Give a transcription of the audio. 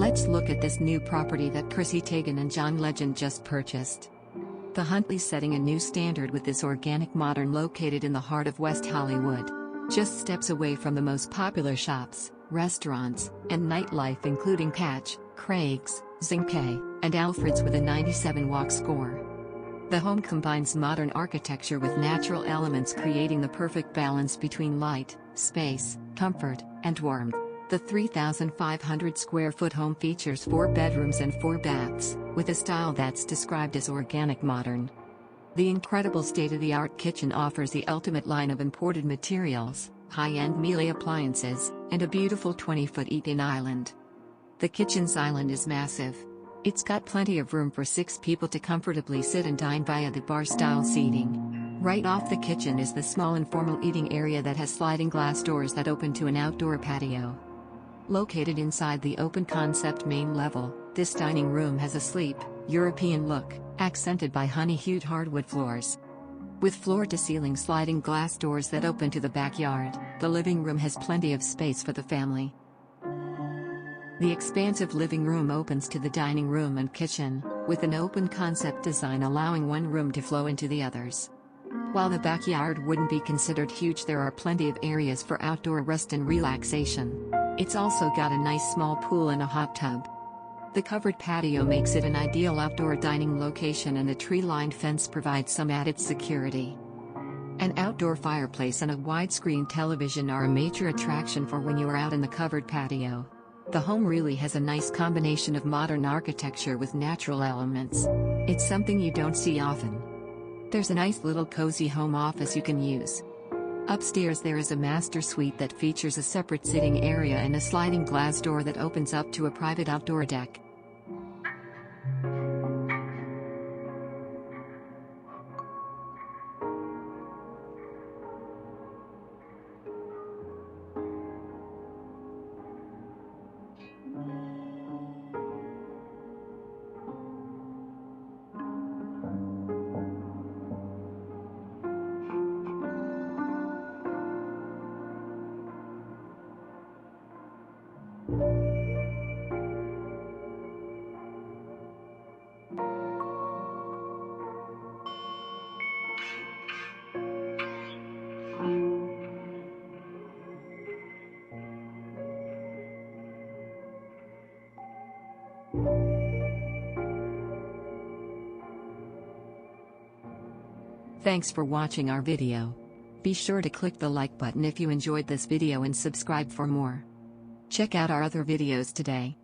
Let's look at this new property that Chrissy Teigen and John Legend just purchased. The Huntley's setting a new standard with this organic modern located in the heart of West Hollywood. Just steps away from the most popular shops, restaurants, and nightlife including Catch, Craig's, Zinque, and Alfreds with a 97 walk score. The home combines modern architecture with natural elements, creating the perfect balance between light, space, comfort, and warmth. The 3,500 square foot home features 4 bedrooms and 4 baths, with a style that's described as organic modern. The incredible state-of-the-art kitchen offers the ultimate line of imported materials, high-end Miele appliances, and a beautiful 20-foot eat-in island. The kitchen's island is massive. It's got plenty of room for 6 people to comfortably sit and dine via the bar-style seating. Right off the kitchen is the small informal eating area that has sliding glass doors that open to an outdoor patio. Located inside the open-concept main level, this dining room has a sleek, European look, accented by honey-hued hardwood floors. With floor-to-ceiling sliding glass doors that open to the backyard, the living room has plenty of space for the family. The expansive living room opens to the dining room and kitchen, with an open-concept design allowing one room to flow into the others. While the backyard wouldn't be considered huge, there are plenty of areas for outdoor rest and relaxation. It's also got a nice small pool and a hot tub. The covered patio makes it an ideal outdoor dining location, and a tree-lined fence provides some added security. An outdoor fireplace and a widescreen television are a major attraction for when you are out in the covered patio. The home really has a nice combination of modern architecture with natural elements. It's something you don't see often. There's a nice little cozy home office you can use. Upstairs there is a master suite that features a separate sitting area and a sliding glass door that opens up to a private outdoor deck. Thanks for watching our video. Be sure to click the like button if you enjoyed this video and subscribe for more. Check out our other videos today.